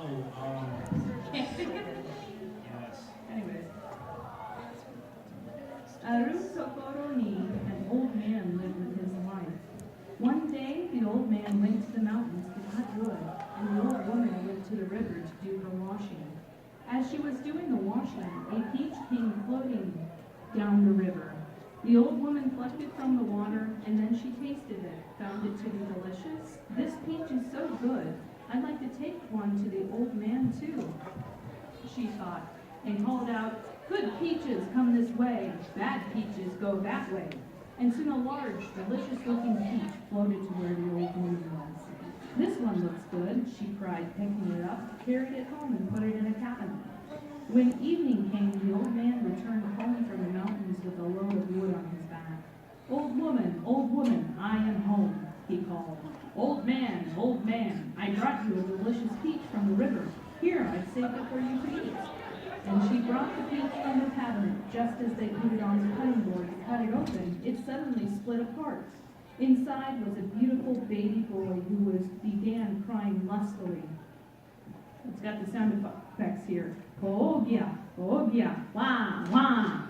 Can't think of it. Yes. Anyways. Fokelore, an old man, lived with his wife. One day, the old man went to the mountains to cut wood, and the old woman went to the river to do her washing. As she was doing the washing, a peach came floating down the river. The old woman plucked it from the water, and then she tasted it, found it to be delicious. This peach is so good, I'd like to take one to the old man too, she thought, and called out, "Good peaches, come this way. Bad peaches, go that way." And soon a large, delicious-looking peach floated to where the old woman was. "This one looks good," she cried, picking it up, carried it home, and put it in a cabinet. When evening came, the old man returned home from the mountains with a load of wood on his back. Old woman, I am home," he called. Old man, I brought you a delicious peach from the river. Here, I've saved it for you to eat." And she brought the peach from the cabinet. Just as they put it on the cutting board to cut it open, it suddenly split apart. Inside was a beautiful baby boy who began crying lustily. It's got the sound effects here. Koogia, wah, wah.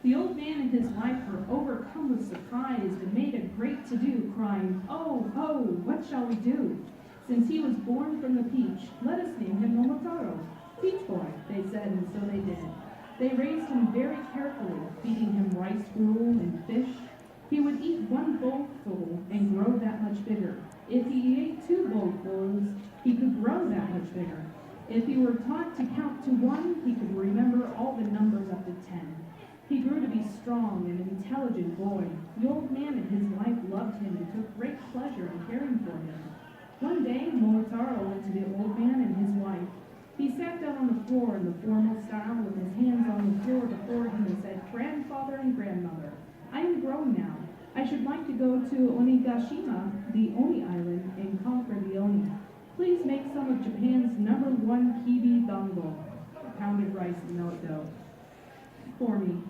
The old man and his wife were overcome with surprise and made a great to-do, crying, "Oh, what shall we do? Since he was born from the peach, let us name him Momotaro." "Peach boy," they said, and so they did. They raised him very carefully, feeding him rice gruel and fish. He would eat one bowlful and grow that much bigger. If he ate two bowlfuls, he could grow that much bigger. If he were taught to count to one, he could remember all the numbers up to 10. He grew to be strong and an intelligent boy. The old man and his wife loved him and took great pleasure in caring for him. One day, Momotaro went to the old man and his wife. He sat down on the floor in the formal style with his hands on the floor before him and said, "Grandfather and grandmother, I am grown now. I should like to go to Onigashima, the Oni Island, and conquer the Oni. Please make some of Japan's #1 kibi dango, pounded rice and millet dough, for me."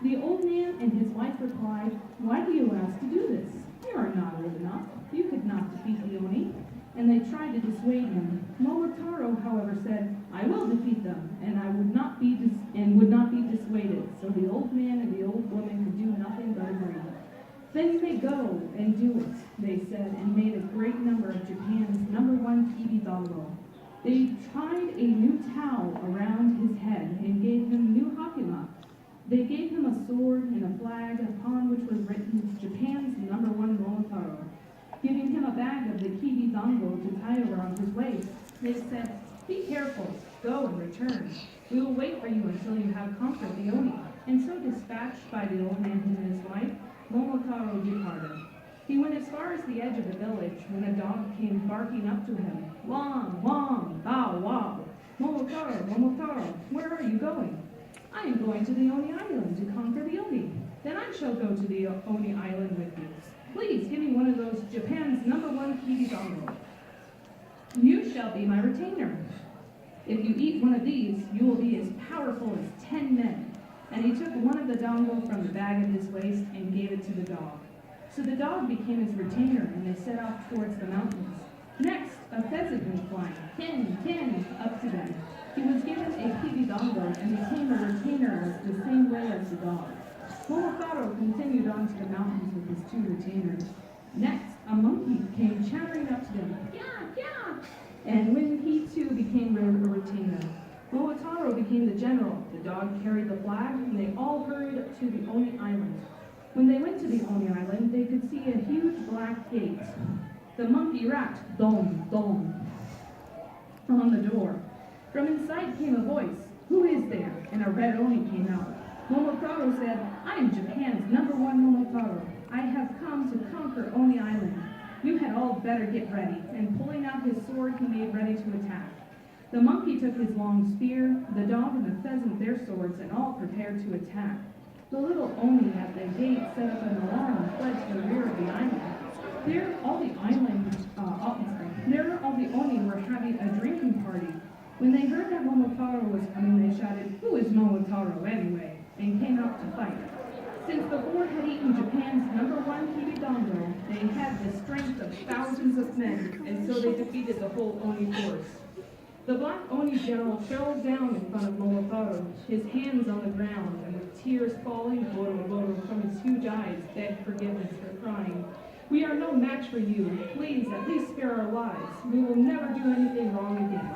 The old man and his wife replied, "Why do you ask to do this? You are not old enough. You could not defeat the Oni." And they tried to dissuade him. Momotaro, however, said, "I will defeat them, and I would not be dissuaded." So the old man and the old woman could do nothing but agree. "Then you may go and do it," they said, and made a great number of Japan's #1 kibi dango. They tied a new towel around his head and gave him new hakama. They gave him a sword and a flag upon which was written Japan's #1 Momotaro. Giving him a bag of the kibi dango to tie around his waist, they said, "Be careful, go and return. We will wait for you until you have conquered the Oni." And so dispatched by the old man and his wife, Momotaro departed. He went as far as the edge of the village when a dog came barking up to him. "Wong, wong, bow, wow. Momotaro, where are you going?" "I am going to the Oni Island to conquer the Oni." "Then I shall go to the Oni Island with you. Please give me one of those Japan's #1 kibi dango. You shall be my retainer. If you eat one of these, you will be as powerful as 10 men." And he took one of the dango from the bag at his waist and gave it to the dog. So the dog became his retainer, and they set off towards the mountains. Next, a pheasant went flying, ken, up to them. He was given a kibi dango and became a retainer the same way as the dog. Momotaro continued on to the mountains with his 2 retainers. Next, a monkey came chattering up to them, "Yeah," and when he too became a retainer. Momotaro became the general, the dog carried the flag, and they all hurried to the Oni Island. When they went to the Oni Island, they could see a huge black gate. The monkey rapped, "Dom, dom," on the door. From inside came a voice, "Who is there?" And a red Oni came out. Momotaro said, "I am Japan's #1 Momotaro. I have come to conquer Oni Island. You had all better get ready." And pulling out his sword, he made ready to attack. The monkey took his long spear, the dog and the pheasant their swords, and all prepared to attack. The little Oni at the gate set up an alarm and fled to the rear of the island. There, all the Oni were having a drinking party. When they heard that Momotaro was coming, they shouted, "Who is Momotaro anyway?" and came out to fight. Since the 4 had eaten Japan's #1 kibi dango, they had the strength of thousands of men, and so they defeated the whole Oni force. The Black Oni general fell down in front of Momotaro, his hands on the ground, and with tears falling from his huge eyes, begged forgiveness for crying. "We are no match for you. Please, at least spare our lives. We will never do anything wrong again."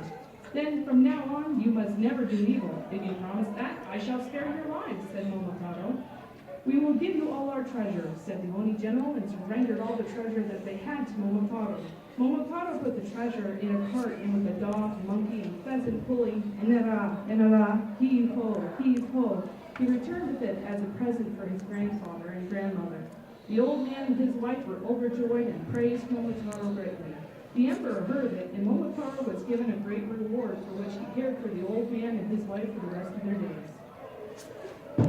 "Then, from now on, you must never do evil. If you promise that, I shall spare your lives," said Momotaro. "We will give you all our treasure," said the Oni general, and surrendered all the treasure that they had to Momotaro. Momotaro put the treasure in a cart, and with a dog, monkey, and pheasant pulling, enara, heave-ho, heave-ho, he returned with it as a present for his grandfather and grandmother. The old man and his wife were overjoyed and praised Momotaro greatly. The emperor heard of it, and Momotaro was given a great reward for which he cared for the old man and his wife for the rest of their days.